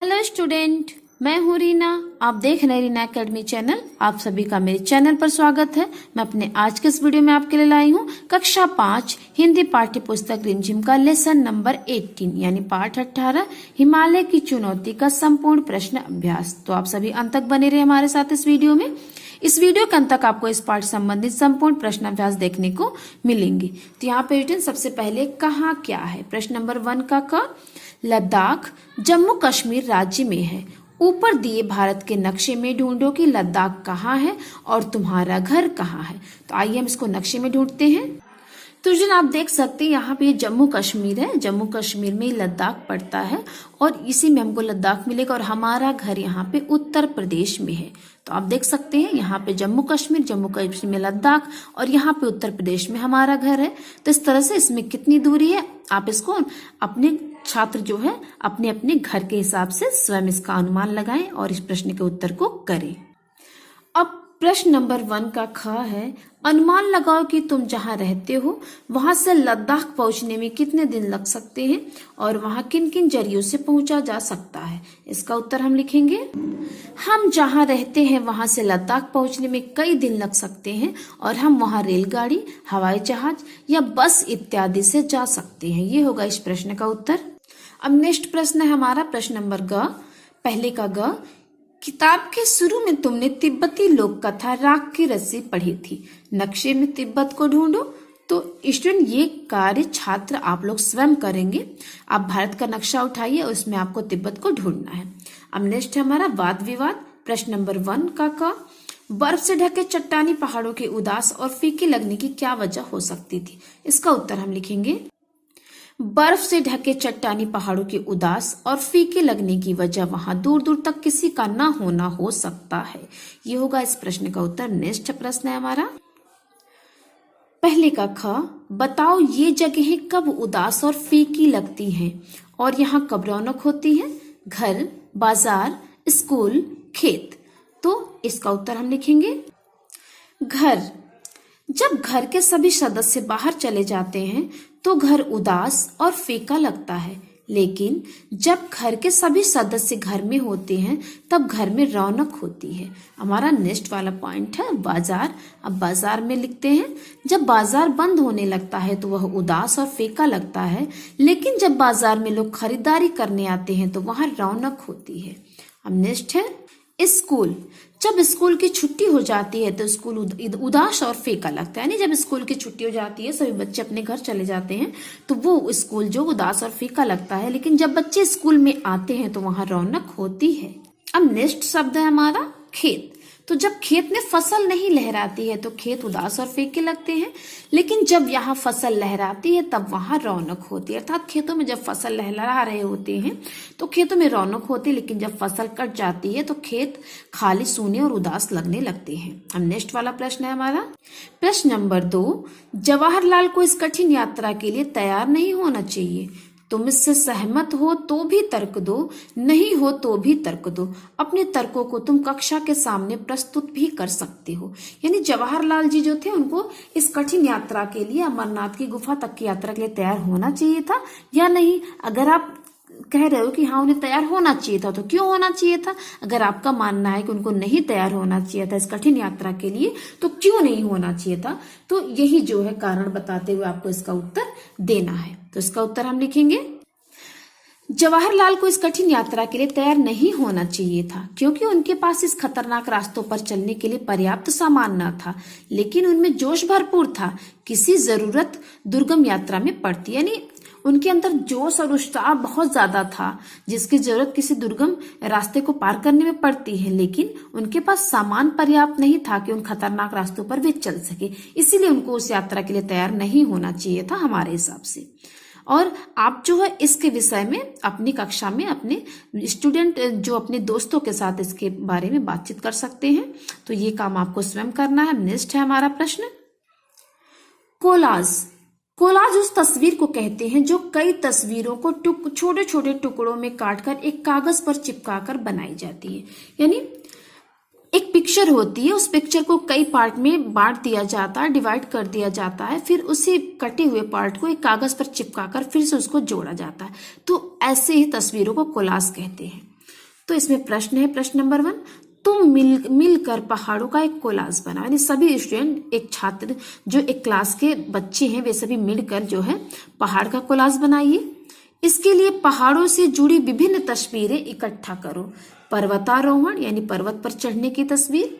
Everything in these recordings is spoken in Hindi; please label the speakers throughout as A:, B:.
A: हेलो स्टूडेंट, मैं हूँ रीना। आप देख रहे हैं रीना एकेडमी चैनल। आप सभी का मेरे चैनल पर स्वागत है। मैं अपने आज के इस वीडियो में आपके लिए लाई हूँ कक्षा 5 हिंदी पाठ्य पुस्तक रिमझिम का लेसन नंबर 18 यानी पाठ 18 हिमालय की चुनौती का संपूर्ण प्रश्न अभ्यास। तो आप सभी अंत तक बने रहे हमारे साथ इस वीडियो में। इस वीडियो के अंत तक आपको इस पाठ संबंधित संपूर्ण प्रश्न अभ्यास देखने को मिलेंगे। तो यहाँ पे रिटर्न सबसे पहले कहाँ क्या है। प्रश्न नंबर 1 का लद्दाख जम्मू कश्मीर राज्य में है। ऊपर दिए भारत के नक्शे में ढूंढो कि लद्दाख कहाँ है और तुम्हारा घर कहाँ है। तो आइए हम इसको नक्शे में ढूंढते हैं। तो जन आप देख सकते हैं यहाँ पे जम्मू कश्मीर है। जम्मू कश्मीर में लद्दाख पड़ता है और इसी में हमको लद्दाख मिलेगा और हमारा घर यहाँ पे उत्तर प्रदेश में है। तो आप देख सकते हैं यहाँ पे जम्मू कश्मीर में लद्दाख और यहाँ पे उत्तर प्रदेश में हमारा घर है। तो इस तरह से इसमें कितनी दूरी है आप इसको अपने छात्र जो है अपने अपने घर के हिसाब से स्वयं इसका अनुमान लगाएं और इस प्रश्न के उत्तर को करें। अब प्रश्न नंबर 1 का ख है, अनुमान लगाओ कि तुम जहां रहते हो वहां से लद्दाख पहुंचने में कितने दिन लग सकते हैं और वहां किन किन जरियों से पहुंचा जा सकता है। इसका उत्तर हम लिखेंगे। हम जहां रहते हैं वहां से लद्दाख पहुंचने में कई दिन लग सकते हैं और हम वहां रेलगाड़ी, हवाई जहाज या बस इत्यादि से जा सकते हैं। ये होगा इस प्रश्न का उत्तर। अब नेक्स्ट प्रश्न है हमारा प्रश्न नंबर ग। पहले का ग, किताब के शुरू में तुमने तिब्बती लोक कथा राख की रस्सी पढ़ी थी। नक्शे में तिब्बत को ढूंढो। तो स्टूडेंट ये कार्य छात्र आप लोग स्वयं करेंगे। आप भारत का नक्शा उठाइए और उसमें आपको तिब्बत को ढूंढना है। अब नेक्स्ट है हमारा वाद विवाद। प्रश्न नंबर 1 का बर्फ से ढके चट्टानी पहाड़ों के उदास और फीके लगने की क्या वजह हो सकती थी। इसका उत्तर हम लिखेंगे। बर्फ से ढके चट्टानी पहाड़ों के उदास और फीके लगने की वजह वहां दूर दूर तक किसी का ना होना हो सकता है। ये होगा इस प्रश्न का उत्तर। नेक्स्ट प्रश्न है हमारा पहले का ख, बताओ ये जगहें कब उदास और फीकी लगती हैं और यहाँ कब रौनक होती है। घर, बाजार, स्कूल, खेत। तो इसका उत्तर हम लिखेंगे घर। जब घर के सभी सदस्य बाहर चले जाते हैं तो घर उदास और फीका लगता है, लेकिन जब घर के सभी सदस्य घर में होते हैं तब घर में रौनक होती है। हमारा नेक्स्ट वाला पॉइंट है बाजार। अब बाजार में लिखते हैं, जब बाजार बंद होने लगता है तो वह उदास और फीका लगता है, लेकिन जब बाजार में लोग खरीदारी करने आते हैं तो वहां रौनक होती है। अब नेक्स्ट है स्कूल। जब स्कूल की छुट्टी हो जाती है तो स्कूल उदास और फीका लगता है। यानी जब स्कूल की छुट्टी हो जाती है सभी बच्चे अपने घर चले जाते हैं तो वो स्कूल जो उदास और फीका लगता है, लेकिन जब बच्चे स्कूल में आते हैं तो वहां रौनक होती है। अब नेक्स्ट शब्द है हमारा खेत। तो जब खेत में फसल नहीं लहराती है तो खेत उदास और फीके लगते हैं, लेकिन जब यहाँ फसल लहराती है तब वहां रौनक होती है। अर्थात खेतों में जब फसल लहरा रहे होते हैं तो खेतों में रौनक होती है, लेकिन जब फसल कट जाती है तो खेत खाली सूने और उदास लगने लगते हैं। अब नेक्स्ट वाला प्रश्न है हमारा प्रश्न नंबर 2, जवाहरलाल को इस कठिन यात्रा के लिए तैयार नहीं होना चाहिए। तुम इससे सहमत हो तो भी तर्क दो, नहीं हो तो भी तर्क दो। अपने तर्कों को तुम कक्षा के सामने प्रस्तुत भी कर सकते हो। यानी जवाहरलाल जी जो थे उनको इस कठिन यात्रा के लिए, अमरनाथ की गुफा तक की यात्रा के लिए तैयार होना चाहिए था या नहीं। अगर आप कह रहे हो कि हाँ उन्हें तैयार होना चाहिए था तो क्यों होना चाहिए था। अगर आपका मानना है कि उनको नहीं तैयार होना चाहिए था इस कठिन यात्रा के लिए तो क्यों नहीं होना चाहिए था। तो यही जो है कारण बताते हुए आपको इसका उत्तर देना है। तो इसका उत्तर हम लिखेंगे जवाहरलाल को इस कठिन यात्रा के लिए तैयार नहीं होना चाहिए था क्योंकि उनके पास इस खतरनाक रास्तों पर चलने के लिए पर्याप्त सामान न था, लेकिन उनमें जोश भरपूर था। किसी जरूरत दुर्गम यात्रा में पड़ती, यानी उनके अंदर जोश और उत्साह बहुत ज्यादा था जिसकी जरूरत किसी दुर्गम रास्ते को पार करने में पड़ती है, लेकिन उनके पास सामान पर्याप्त नहीं था कि उन खतरनाक रास्तों पर वे चल सके। इसीलिए उनको उस यात्रा के लिए तैयार नहीं होना चाहिए था हमारे हिसाब से। और आप जो है इसके विषय में अपनी कक्षा में अपने स्टूडेंट जो अपने दोस्तों के साथ इसके बारे में बातचीत कर सकते हैं। तो ये काम आपको स्वयं करना है। नेक्स्ट है हमारा प्रश्न कोलाज। कोलाज उस तस्वीर को कहते हैं जो कई तस्वीरों को छोटे छोटे टुकड़ों में काटकर एक कागज पर चिपकाकर बनाई जाती है। यानी एक पिक्चर होती है, उस पिक्चर को कई पार्ट में बांट दिया जाता है, डिवाइड कर दिया जाता है, फिर उसी कटे हुए पार्ट को एक कागज पर चिपकाकर फिर से उसको जोड़ा जाता है। तो ऐसे ही तस्वीरों को कोलाज कहते हैं। तो इसमें प्रश्न है, प्रश्न नंबर 1, तुम मिलकर पहाड़ों का एक कोलाज बनाओ। यानी सभी स्टूडेंट, एक छात्र जो एक क्लास के बच्चे हैं, वे सभी मिलकर जो है पहाड़ का कोलाज बनाइए। इसके लिए पहाड़ों से जुड़ी विभिन्न तस्वीरें इकट्ठा करो। पर्वतारोहण यानी पर्वत पर चढ़ने की तस्वीर,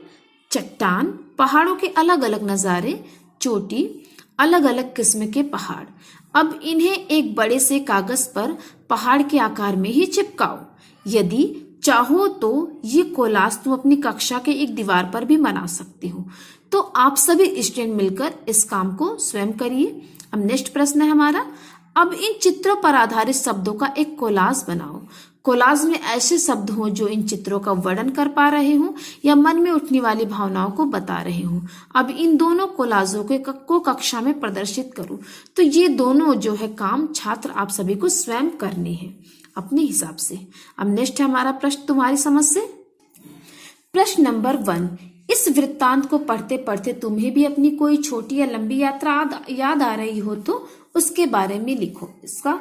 A: चट्टान, पहाड़ों के अलग अलग नजारे, चोटी, अलग अलग किस्म के पहाड़। अब इन्हें एक बड़े से कागज पर पहाड़ के आकार में ही चिपकाओ। यदि चाहो तो ये कोलाज तुम अपनी कक्षा के एक दीवार पर भी बना सकते हो। तो आप सभी स्टूडेंट मिलकर इस काम को स्वयं करिए। अब नेक्स्ट प्रश्न है हमारा, अब इन चित्रों पर आधारित शब्दों का एक कोलाज बनाओ। कोलाज में ऐसे शब्द हों जो इन चित्रों का वर्णन कर पा रहे हों या मन में उठने वाली भावनाओं को बता रहे हों। अब इन दोनों कोलाजों को कक्षा में प्रदर्शित करो। तो ये दोनों जो है काम छात्र आप सभी को स्वयं करने हैं अपने हिसाब से। अब नेक्स्ट है हमारा प्रश्न तुम्हारी समझ से। प्रश्न नंबर 1, इस वृत्तांत को पढ़ते पढ़ते तुम्हें भी अपनी कोई छोटी या लंबी यात्रा याद आ रही हो तो उसके बारे में लिखो। इसका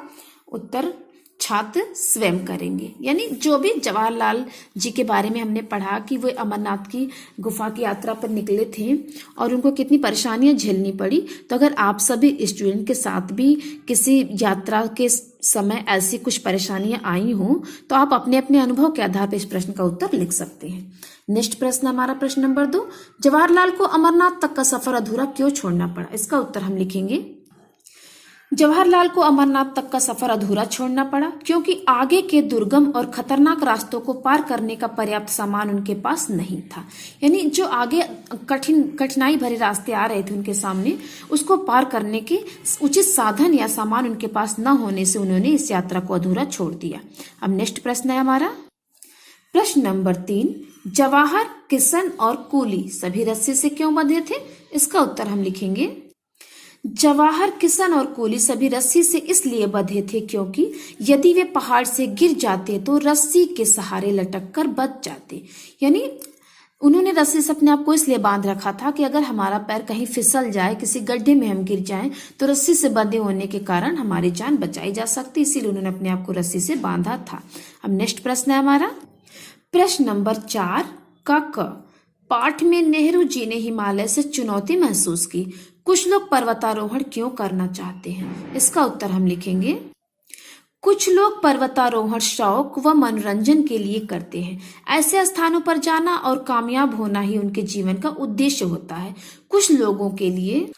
A: उत्तर छात्र स्वयं करेंगे। यानी जो भी जवाहरलाल जी के बारे में हमने पढ़ा कि वो अमरनाथ की गुफा की यात्रा पर निकले थे और उनको कितनी परेशानियां झेलनी पड़ी, तो अगर आप सभी स्टूडेंट के साथ भी किसी यात्रा के समय ऐसी कुछ परेशानियां आई हों तो आप अपने अपने अनुभव के आधार पर इस प्रश्न का उत्तर लिख सकते हैं। नेक्स्ट प्रश्न हमारा प्रश्न नंबर 2, जवाहरलाल को अमरनाथ तक का सफर अधूरा क्यों छोड़ना पड़ा। इसका उत्तर हम लिखेंगे, जवाहरलाल को अमरनाथ तक का सफर अधूरा छोड़ना पड़ा क्योंकि आगे के दुर्गम और खतरनाक रास्तों को पार करने का पर्याप्त सामान उनके पास नहीं था। यानी जो आगे कठिनाई भरे रास्ते आ रहे थे उनके सामने, उसको पार करने के उचित साधन या सामान उनके पास न होने से उन्होंने इस यात्रा को अधूरा छोड़ दिया। अब नेक्स्ट प्रश्न है हमारा प्रश्न नंबर 3, जवाहर, किशन और कूली सभी रस्सी से क्यों बंधे थे। इसका उत्तर हम लिखेंगे, जवाहर, किशन और कूली सभी रस्सी से इसलिए बंधे थे क्योंकि यदि वे पहाड़ से गिर जाते तो रस्सी के सहारे लटक कर बच जाते। यानी उन्होंने रस्सी से अपने आप को इसलिए बांध रखा था कि अगर हमारा पैर कहीं फिसल जाए, किसी गड्ढे में हम गिर जाएं, तो रस्सी से बंधे होने के कारण हमारी जान बचाई जा सकती, इसीलिए उन्होंने अपने आप को रस्सी से बांधा था। अब नेक्स्ट प्रश्न है हमारा प्रश्न नंबर 4 का क, पाठ में नेहरू जी ने हिमालय से चुनौती महसूस की। कुछ लोग पर्वतारोहण क्यों करना चाहते हैं। इसका उत्तर हम लिखेंगे, कुछ लोग पर्वतारोहण शौक व मनोरंजन के लिए करते हैं। ऐसे स्थानों पर जाना और कामयाब होना ही उनके जीवन का उद्देश्य होता है। कुछ लोगों के लिए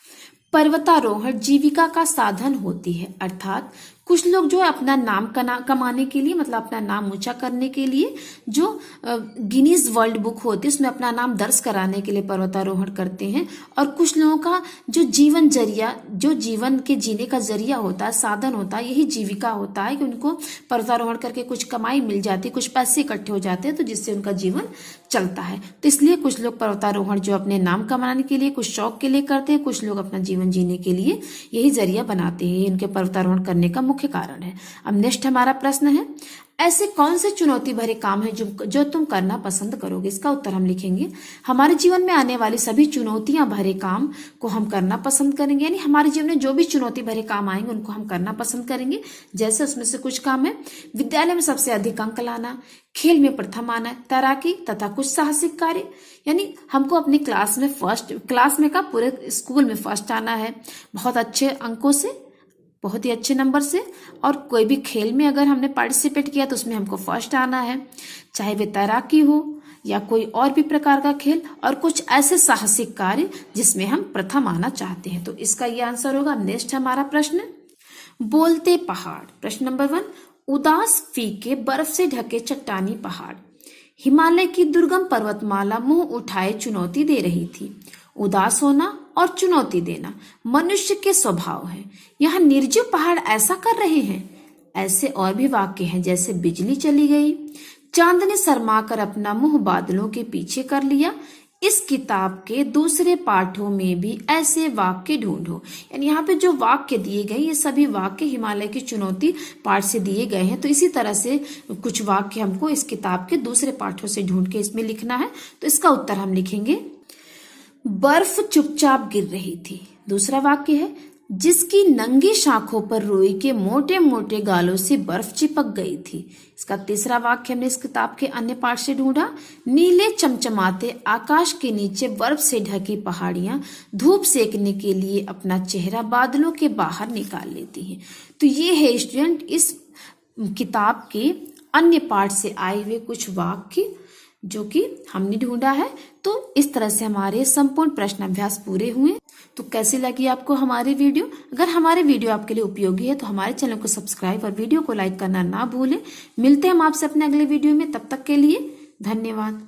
A: पर्वतारोहण जीविका का साधन होती है, अर्थात कुछ लोग जो है अपना नाम कमाने के लिए, मतलब अपना नाम ऊंचा करने के लिए, जो गिनीज वर्ल्ड बुक होती है उसमें अपना नाम दर्ज कराने के लिए पर्वतारोहण करते हैं। और कुछ लोगों का जो जीवन जरिया, जो जीवन के जीने का जरिया होता है, साधन होता है, यही जीविका होता है कि उनको पर्वतारोहण करके कुछ कमाई मिल जाती है, कुछ पैसे इकट्ठे हो जाते हैं, तो जिससे उनका जीवन चलता है। तो इसलिए कुछ लोग पर्वतारोहण जो अपने नाम कमाने के लिए, कुछ शौक के लिए करते हैं, कुछ लोग अपना जीवन जीने के लिए यही जरिया बनाते हैं। इनके पर्वतारोहण करने का मुख्य कारण है। अब नेक्स्ट हमारा प्रश्न है, ऐसे कौन से चुनौती भरे काम है जो तुम करना पसंद करोगे। इसका उत्तर हम लिखेंगे, हमारे जीवन में आने वाली सभी चुनौतियां भरे काम को हम करना पसंद करेंगे। यानी हमारे जीवन में जो भी चुनौती भरे काम आएंगे उनको हम करना पसंद करेंगे। जैसे उसमें से कुछ काम है, विद्यालय में सबसे अधिक अंक लाना, खेल में प्रथम आना, तैराकी तथा कुछ साहसिक कार्य। यानी हमको अपनी क्लास में का पूरे स्कूल में फर्स्ट आना है, बहुत अच्छे अंकों से, बहुत ही अच्छे नंबर से। और कोई भी खेल में अगर हमने पार्टिसिपेट किया तो उसमें हमको फर्स्ट आना है, चाहे वे तैराकी हो या कोई और भी प्रकार का खेल, और कुछ ऐसे साहसिक कार्य जिसमें हम प्रथम आना चाहते हैं। तो इसका ये आंसर होगा। नेक्स्ट हमारा प्रश्न, बोलते पहाड़। प्रश्न नंबर 1, उदास फीके बर्फ से ढके चट्टानी पहाड़ हिमालय की दुर्गम पर्वतमाला मुंह उठाए चुनौती दे रही थी। उदास होना और चुनौती देना मनुष्य के स्वभाव है। यहाँ निर्जीव पहाड़ ऐसा कर रहे हैं। ऐसे और भी वाक्य हैं, जैसे बिजली चली गई, चांद ने शर्मा कर अपना मुंह बादलों के पीछे कर लिया। इस किताब के दूसरे पाठों में भी ऐसे वाक्य ढूंढो। यानी यहाँ पे जो वाक्य दिए गए ये सभी वाक्य हिमालय की चुनौती पाठ से दिए गए हैं। तो इसी तरह से कुछ वाक्य हमको इस किताब के दूसरे पाठों से ढूंढ के इसमें लिखना है। तो इसका उत्तर हम लिखेंगे, बर्फ चुपचाप गिर रही थी। दूसरा वाक्य है, जिसकी नंगी शाखों पर रुई के मोटे मोटे गालों से बर्फ चिपक गई थी। इसका तीसरा वाक्य हमने इस किताब के अन्य पाठ से ढूंढा। नीले चमचमाते आकाश के नीचे बर्फ से ढकी पहाड़ियां धूप सेकने के लिए अपना चेहरा बादलों के बाहर निकाल लेती हैं। तो ये है स्टूडेंट इस किताब के अन्य पाठ से आए हुए कुछ वाक्य जो कि हमने ढूंढा है। तो इस तरह से हमारे संपूर्ण प्रश्न अभ्यास पूरे हुए। तो कैसी लगी आपको हमारी वीडियो? अगर हमारे वीडियो आपके लिए उपयोगी है तो हमारे चैनल को सब्सक्राइब और वीडियो को लाइक करना ना भूलें। मिलते हैं हम आपसे अपने अगले वीडियो में, तब तक के लिए धन्यवाद।